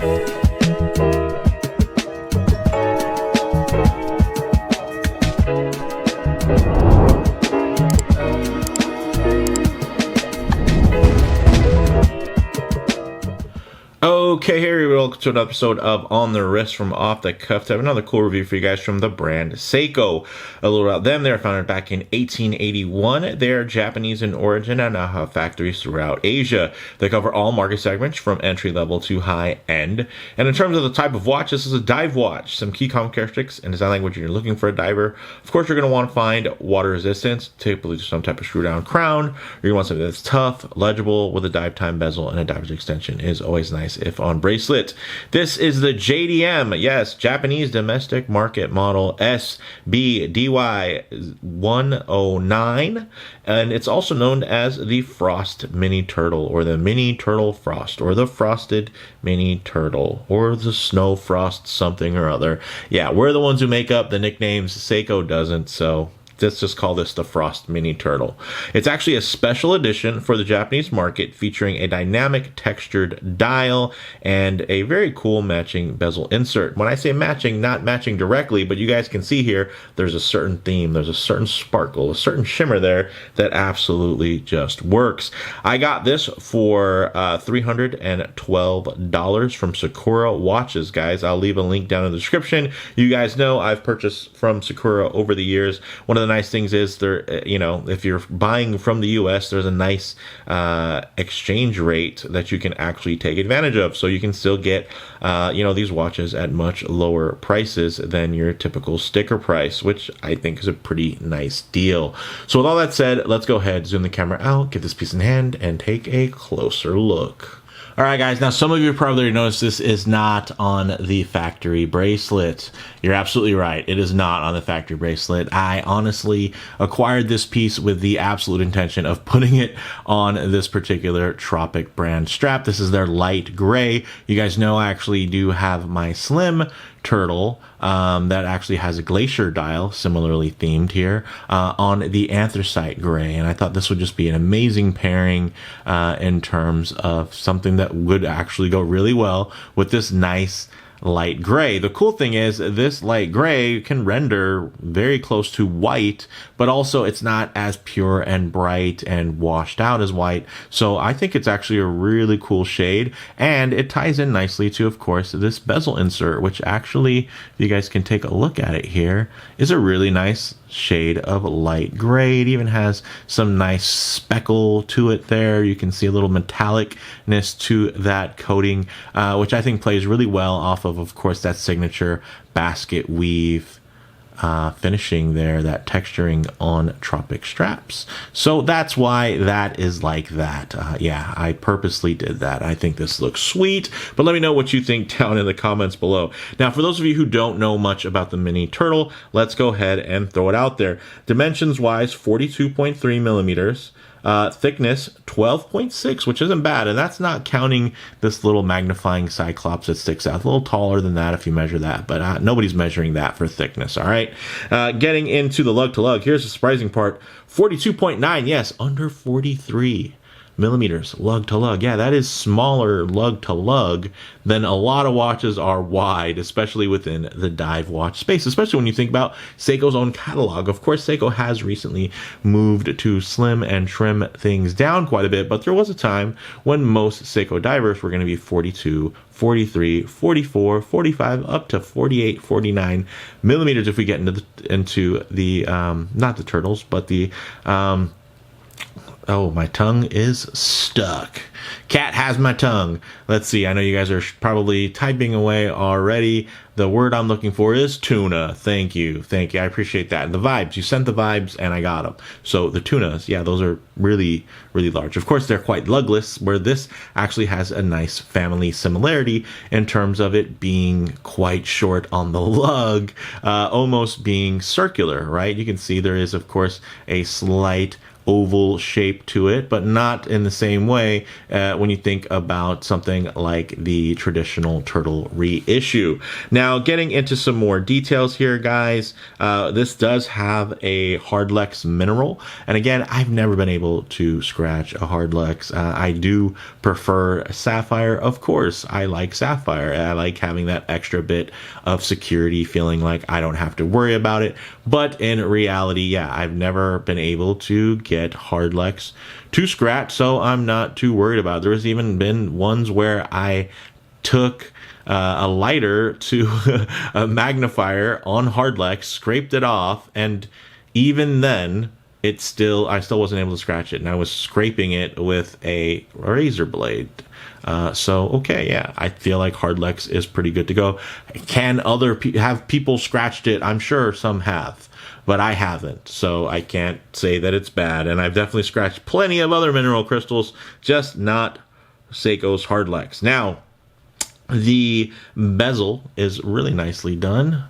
Okay, here welcome to an episode of On the Wrist from Off the Cuff. To have another cool review for you guys from the brand Seiko. A little about them: they were founded back in 1881. They're Japanese in origin and now have factories throughout Asia. They cover all market segments from entry level to high end. And in terms of the type of watch, this is a dive watch. Some key common characteristics and design language when you're looking for a diver. Of course, you're going to want to find water resistance, typically some type of screw down crown. You're going to want something that's tough, legible, with a dive time bezel, and a diver's extension is always nice if on bracelet. This is the JDM, yes, Japanese domestic market model SBDY109, and it's also known as the Frost Mini Turtle, or the Mini Turtle Frost, or the Frosted Mini Turtle, or the Snow Frost something or other. Yeah, we're the ones who make up the nicknames. Seiko doesn't, so let's just call this the Frost Mini Turtle. It's actually a special edition for the Japanese market, featuring a dynamic textured dial and a very cool matching bezel insert. When I say matching, not matching directly, but you guys can see here, there's a certain theme, there's a certain sparkle, a certain shimmer there that absolutely just works. I got this for $312 from Sakura Watches, guys. I'll leave a link down in the description. You guys know I've purchased from Sakura over the years. One of the nice things is there, you know, if you're buying from the US, there's a nice exchange rate that you can actually take advantage of, so you can still get you know, these watches at much lower prices than your typical sticker price, which I think is a pretty nice deal. So with all that said, let's go ahead, zoom the camera out, get this piece in hand, and take a closer look. All right, guys, now some of you probably noticed this is not on the factory bracelet. You're absolutely right. It is not on the factory bracelet. I honestly acquired this piece with the absolute intention of putting it on this particular Tropic brand strap. This is their light gray. You guys know I actually do have my slim turtle that actually has a glacier dial, similarly themed here, on the anthracite gray, and I thought this would just be an amazing pairing in terms of something that would actually go really well with this nice light gray. The cool thing is this light gray can render very close to white, but also it's not as pure and bright and washed out as white. So I think it's actually a really cool shade, and it ties in nicely to, of course, this bezel insert, which actually, if you guys can take a look at it here, is a really nice shade of light gray. It even has some nice speckle to it there. You can see a little metallicness to that coating, which I think plays really well off of course, that signature basket weave finishing there, that texturing on Tropic straps. So that's why that is like that. Yeah, I purposely did that. I think this looks sweet, but let me know what you think down in the comments below. Now, for those of you who don't know much about the Mini Turtle, let's go ahead and throw it out there. Dimensions wise, 42.3 millimeters. Thickness 12.6, which isn't bad, and that's not counting this little magnifying cyclops that sticks out. A little taller than that if you measure that, but nobody's measuring that for thickness. All right, getting into the lug to lug, here's the surprising part: 42.9. Yes, under 43 millimeters lug to lug. Yeah, that is smaller lug to lug than a lot of watches are wide, especially within the dive watch space, especially when you think about Seiko's own catalog. Of course, Seiko has recently moved to slim and trim things down quite a bit, but there was a time when most Seiko divers were going to be 42, 43, 44, 45, up to 48, 49 millimeters if we get into the not the turtles, but the oh, my tongue is stuck. Cat has my tongue. Let's see. I know you guys are probably typing away already. The word I'm looking for is tuna. Thank you. Thank you. I appreciate that. The vibes. You sent the vibes and I got them. So the tunas, yeah, those are really, really large. Of course, they're quite lugless, where this actually has a nice family similarity in terms of it being quite short on the lug, almost being circular, right? You can see there is, of course, a slight oval shape to it, but not in the same way when you think about something like the traditional Turtle Reissue. Now, getting into some more details here, guys, this does have a Hardlex mineral, and again, I've never been able to scratch a Hardlex. I do prefer sapphire. Of course, I like sapphire. I like having that extra bit of security, feeling like I don't have to worry about it. But in reality, yeah, I've never been able to get Hardlex to scratch, so I'm not too worried about it. There's even been ones where I took a lighter to a magnifier on Hardlex, scraped it off, and even then, I still wasn't able to scratch it, and I was scraping it with a razor blade. So okay, yeah, I feel like Hardlex is pretty good to go. Can have people scratched it? I'm sure some have, but I haven't, so I can't say that it's bad. And I've definitely scratched plenty of other mineral crystals, just not Seiko's Hardlex. Now, the bezel is really nicely done.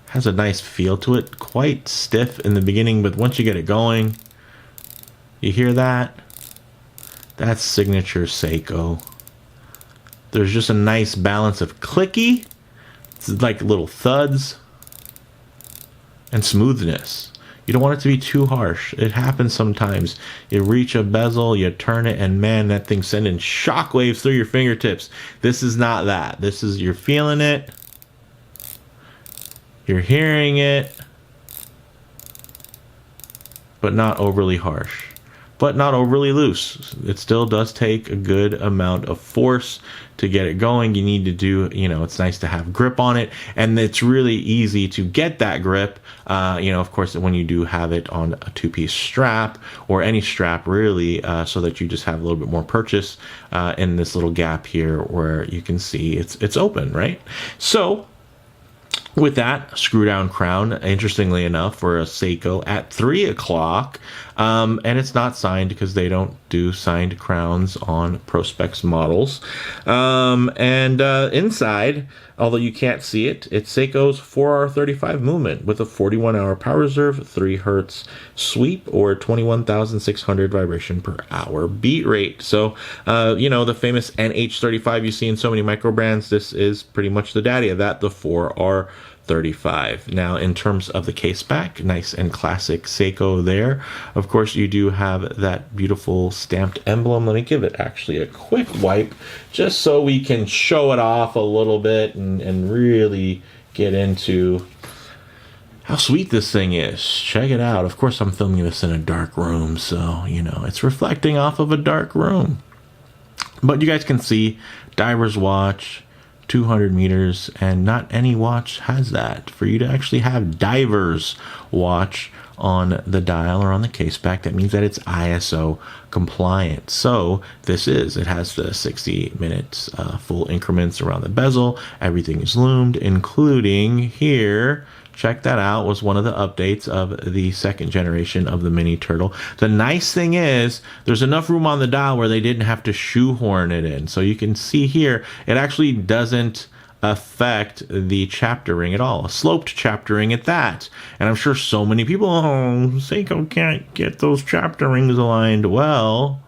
Has a nice feel to it, quite stiff in the beginning, but once you get it going, you hear that? That's signature Seiko. There's just a nice balance of clicky, it's like little thuds, and smoothness. You don't want it to be too harsh. It happens sometimes. You reach a bezel, you turn it, and man, that thing's sending shockwaves through your fingertips. This is not that. This is, you're feeling it. You're hearing it, but not overly harsh, but not overly loose. It still does take a good amount of force to get it going. You need to do, it's nice to have grip on it, and it's really easy to get that grip, of course, when you do have it on a two-piece strap or any strap, really, so that you just have a little bit more purchase in this little gap here where you can see it's open, right? So, with that, screw down crown, interestingly enough, for a Seiko at 3 o'clock, and it's not signed because they don't do signed crowns on Prospex models. And inside, although you can't see it, it's Seiko's 4R35 movement with a 41-hour power reserve, 3 hertz sweep, or 21,600 vibration per hour beat rate. So, the famous NH35 you see in so many micro brands, this is pretty much the daddy of that, the 4R35. Now, in terms of the case back, nice and classic Seiko there. Of course, you do have that beautiful stamped emblem. Let me give it actually a quick wipe just so we can show it off a little bit and really get into how sweet this thing is. Check it out. Of course, I'm filming this in a dark room, so, it's reflecting off of a dark room. But you guys can see diver's watch, 200 meters, and not any watch has that. For you to actually have diver's watch on the dial or on the case back, that means that it's ISO compliant. So it has the 60 minutes full increments around the bezel. Everything is loomed, including here. Check that out, was one of the updates of the second generation of the Mini Turtle. The nice thing is there's enough room on the dial where they didn't have to shoehorn it in. So you can see here, it actually doesn't affect the chapter ring at all. A sloped chapter ring at that. And I'm sure so many people, Seiko can't get those chapter rings aligned. Well,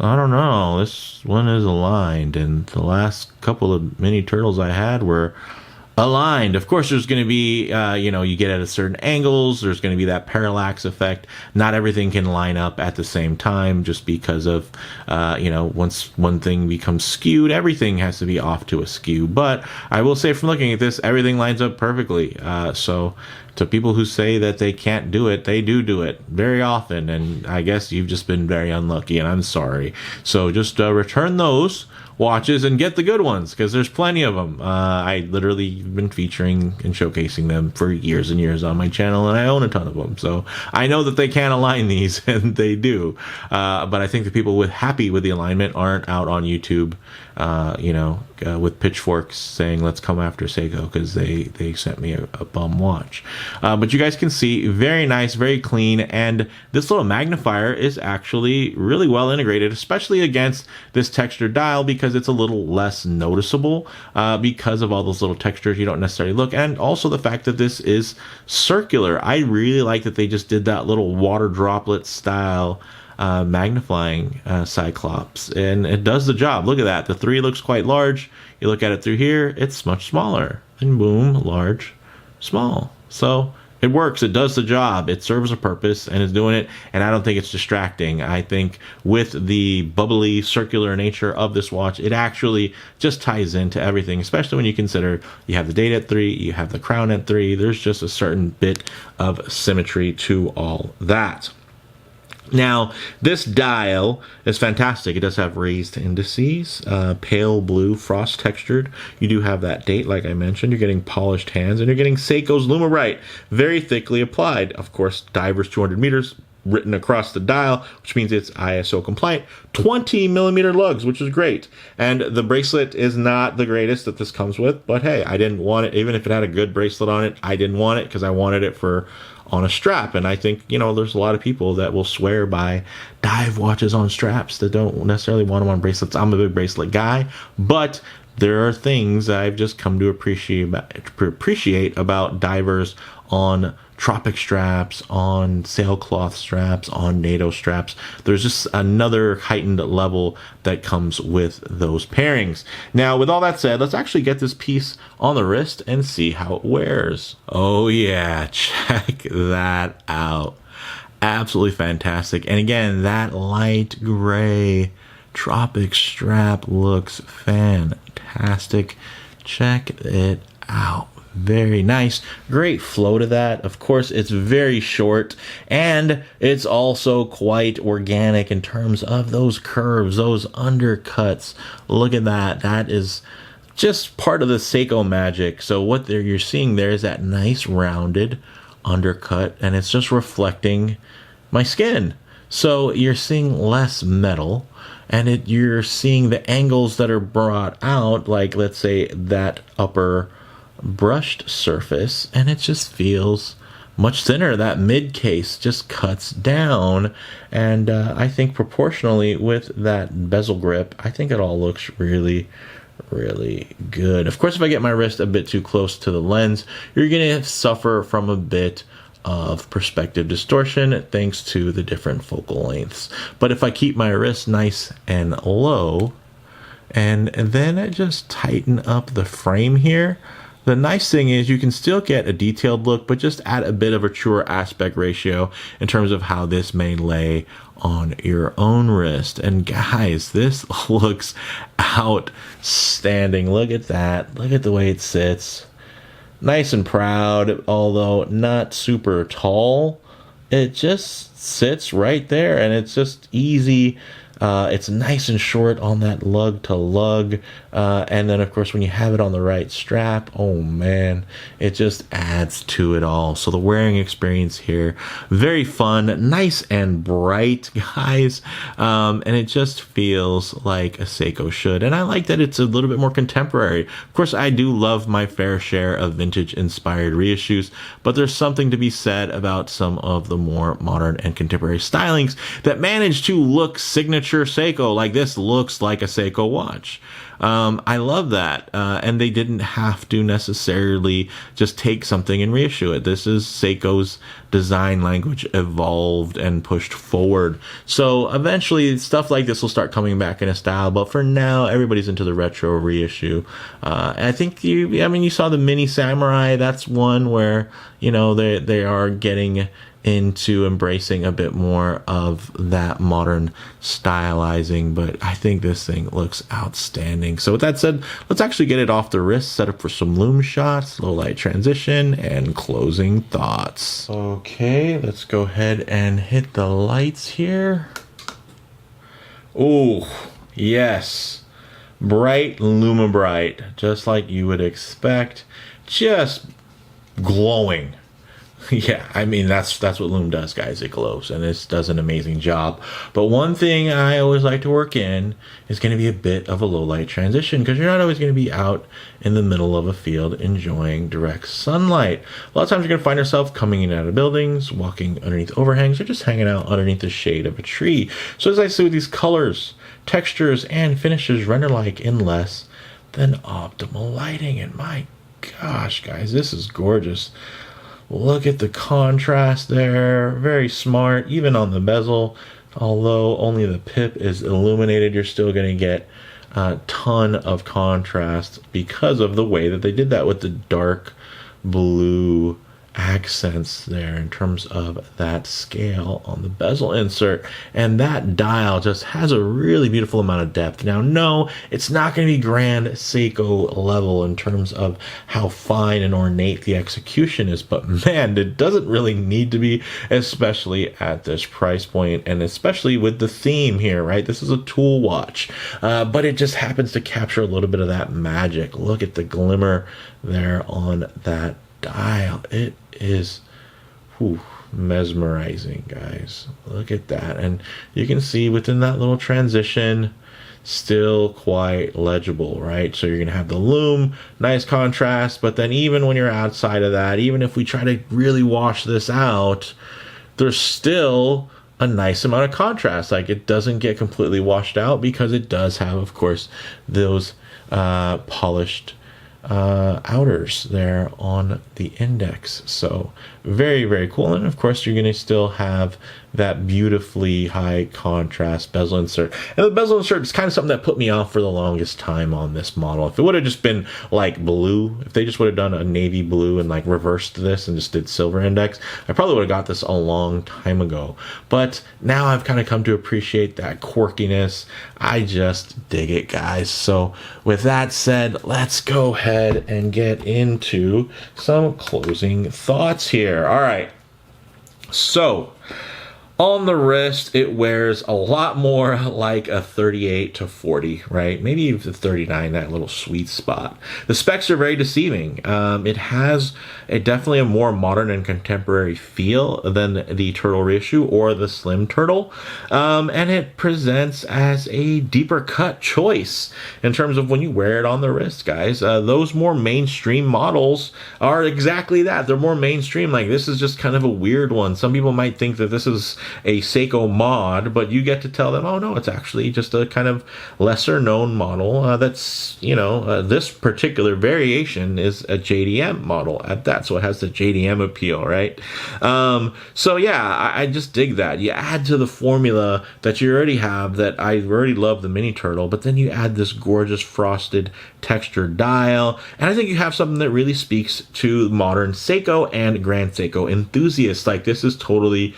I don't know. This one is aligned, and the last couple of Mini Turtles I had were aligned. Of course, there's going to be, you get at a certain angles. There's going to be that parallax effect. Not everything can line up at the same time just because of, once one thing becomes skewed, everything has to be off to a skew. But I will say from looking at this, everything lines up perfectly. So to people who say that they can't do it, they do it very often. And I guess you've just been very unlucky, and I'm sorry. So just return those watches and get the good ones, because there's plenty of them. I literally been featuring and showcasing them for years and years on my channel, and I own a ton of them, so I know that they can align these, and they do. But I think the people happy with the alignment aren't out on YouTube with pitchforks saying, let's come after Seiko because they sent me a bum watch. But you guys can see, very nice, very clean. And this little magnifier is actually really well integrated, especially against this textured dial, because it's a little less noticeable because of all those little textures you don't necessarily look. And also the fact that this is circular. I really like that they just did that little water droplet style magnifying cyclops, and it does the job. Look at that. The 3 looks quite large. You look at it through here, it's much smaller, and boom, large, small. So it works. It does the job. It serves a purpose and is doing it. And I don't think it's distracting. I think with the bubbly circular nature of this watch, it actually just ties into everything, especially when you consider you have the date at 3, you have the crown at 3. There's just a certain bit of symmetry to all that. Now, this dial is fantastic. It does have raised indices, pale blue, frost textured. You do have that date, like I mentioned. You're getting polished hands, and you're getting Seiko's Lumabrite, very thickly applied. Of course, divers 200 meters written across the dial, which means it's ISO compliant. 20 millimeter lugs, which is great. And the bracelet is not the greatest that this comes with, but hey, I didn't want it. Even if it had a good bracelet on it, I didn't want it because I wanted it for on a strap. And I think, there's a lot of people that will swear by dive watches on straps that don't necessarily want them on bracelets. I'm a big bracelet guy, but there are things I've just come to appreciate about divers on tropic straps, on sailcloth straps, on NATO straps. There's just another heightened level that comes with those pairings. Now, with all that said, let's actually get this piece on the wrist and see how it wears. Oh yeah, check that out. Absolutely fantastic. And again, that light gray tropic strap looks fantastic. Check it out. Very nice. Great flow to that. Of course, it's very short, and it's also quite organic in terms of those curves, those undercuts. Look at that. That is just part of the Seiko magic. So what you're seeing there is that nice rounded undercut, and it's just reflecting my skin. So you're seeing less metal, and you're seeing the angles that are brought out, like let's say that upper brushed surface, and it just feels much thinner. That mid case just cuts down, and I think proportionally with that bezel grip, I think it all looks really good. Of course, if I get my wrist a bit too close to the lens, you're gonna suffer from a bit of perspective distortion thanks to the different focal lengths. But if I keep my wrist nice and low, and then I just tighten up the frame here, the nice thing is you can still get a detailed look, but just add a bit of a truer aspect ratio in terms of how this may lay on your own wrist. And guys, this looks outstanding. Look at that. Look at the way it sits. Nice and proud, although not super tall. It just sits right there, and it's just easy. It's nice and short on that lug to lug, and then of course when you have it on the right strap, oh man, it just adds to it all. So the wearing experience here, very fun, nice and bright, guys, and it just feels like a Seiko should. And I like that it's a little bit more contemporary. Of course, I do love my fair share of vintage inspired reissues, but there's something to be said about some of the more modern and contemporary stylings that manage to look signature Seiko. Like this looks like a Seiko watch. I love that, and they didn't have to necessarily just take something and reissue it. This is Seiko's design language evolved and pushed forward. So eventually stuff like this will start coming back in a style, but for now everybody's into the retro reissue. And I think you saw the Mini Samurai. That's one where they are getting into embracing a bit more of that modern stylizing, but I think this thing looks outstanding. So with that said, let's actually get it off the wrist, set up for some loom shots, low light transition, and closing thoughts. Okay, let's go ahead and hit the lights here. Oh, yes. Bright Lumabrite, just like you would expect. Just glowing. Yeah, I mean that's what Loom does, guys. It glows, and it does an amazing job. But one thing I always like to work in is going to be a bit of a low light transition, because you're not always going to be out in the middle of a field enjoying direct sunlight. A lot of times you're going to find yourself coming in and out of buildings, walking underneath overhangs, or just hanging out underneath the shade of a tree. So as I say, with these colors, textures, and finishes render like in less than optimal lighting. And my gosh, guys, this is gorgeous. Look at the contrast there. Very smart, even on the bezel. Although only the pip is illuminated, you're still going to get a ton of contrast because of the way that they did that with the dark blue accents there in terms of that scale on the bezel insert. And that dial just has a really beautiful amount of depth. Now, no, it's not going to be Grand Seiko level in terms of how fine and ornate the execution is, but man, it doesn't really need to be, especially at this price point, and especially with the theme here, right? This is a tool watch, but it just happens to capture a little bit of that magic. Look at the glimmer there on that dial. It is mesmerizing, guys. Look at that. And you can see within that little transition, still quite legible, right? So you're going to have the loom, nice contrast, but then even when you're outside of that, even if we try to really wash this out, there's still a nice amount of contrast. Like, it doesn't get completely washed out because it does have, of course, those polished outers there on the index. So very, very cool. And of course, you're going to still have that beautifully high contrast bezel insert. And the bezel insert is kind of something that put me off for the longest time on this model. If it would have just been like blue, if they just would have done a navy blue and like reversed this and just did silver index, I probably would have got this a long time ago. But now I've kind of come to appreciate that quirkiness. I just dig it, guys. So with that said, let's go ahead and get into some closing thoughts here. All right. So on the wrist, it wears a lot more like a 38 to 40, right? Maybe even 39, that little sweet spot. The specs are very deceiving. It has definitely a more modern and contemporary feel than the Turtle Reissue or the Slim Turtle. And it presents as a deeper cut choice in terms of when you wear it on the wrist, guys. Those more mainstream models are exactly that. They're more mainstream. Like, this is just kind of a weird one. Some people might think that this is a Seiko mod, but you get to tell them, oh no, it's actually just a kind of lesser known model that's, this particular variation is a JDM model at that, so it has the JDM appeal, right? So yeah, I just dig that. You add to the formula that you already have, that I already love the Mini Turtle, but then you add this gorgeous frosted textured dial, and I think you have something that really speaks to modern Seiko and Grand Seiko enthusiasts. Like, this is totally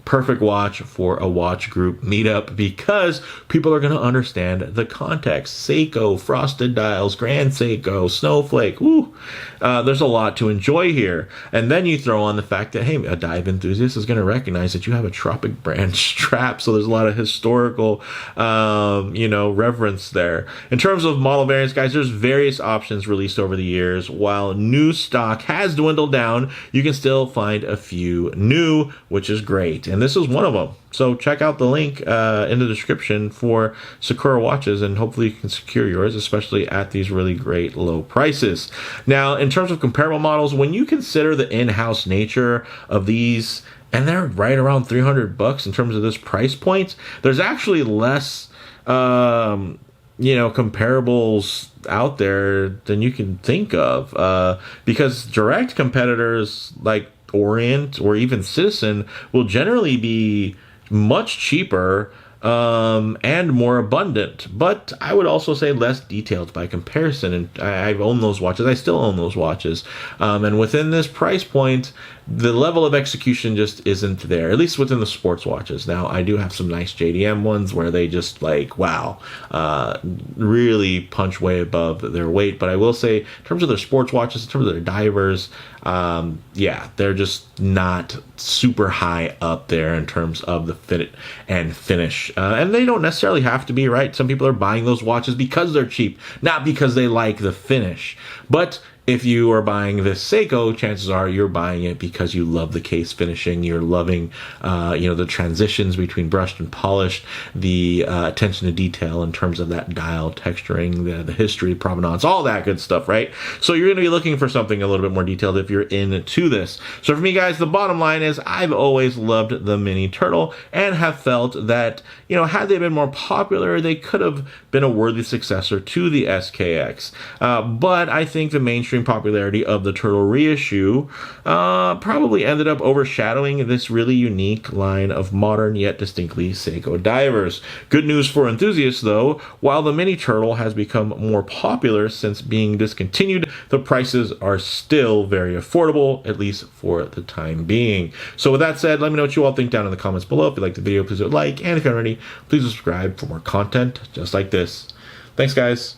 perfect watch for a watch group meetup, because people are going to understand the context. Seiko, frosted dials, Grand Seiko, snowflake. Woo! There's a lot to enjoy here. And then you throw on the fact that, hey, a dive enthusiast is going to recognize that you have a Tropic brand strap. So there's a lot of historical, reverence there. In terms of model variants, guys, there's various options released over the years. While new stock has dwindled down, you can still find a few new, which is great. And this is one of them. So check out the link in the description for Sakura watches, and hopefully you can secure yours, especially at these really great low prices. Now, in terms of comparable models, when you consider the in-house nature of these, and they're right around $300 in terms of this price point, there's actually less comparables out there than you can think of, because direct competitors like Orient or even Citizen will generally be much cheaper and more abundant, but I would also say less detailed by comparison. And I've owned those watches. I still own those watches. And within this price point, the level of execution just isn't there, at least within the sports watches. Now, I do have some nice JDM ones where they just really punch way above their weight. But I will say, in terms of their sports watches, in terms of their divers, they're just not super high up there in terms of the fit and finish. And they don't necessarily have to be, right? Some people are buying those watches because they're cheap, not because they like the finish. But if you are buying this Seiko, chances are you're buying it because you love the case finishing, you're loving, the transitions between brushed and polished, the attention to detail in terms of that dial texturing, the history, provenance, all that good stuff, right? So you're going to be looking for something a little bit more detailed if you're into this. So for me, guys, the bottom line is I've always loved the Mini Turtle and have felt that, had they been more popular, they could have been a worthy successor to the SKX. But I think the mainstream popularity of the Turtle Reissue probably ended up overshadowing this really unique line of modern yet distinctly Seiko divers. Good news for enthusiasts, though, while the Mini Turtle has become more popular since being discontinued, the prices are still very affordable, at least for the time being. So with that said, let me know what you all think down in the comments below. If you liked the video, please hit like, and if you're not already, please subscribe for more content just like this. Thanks, guys.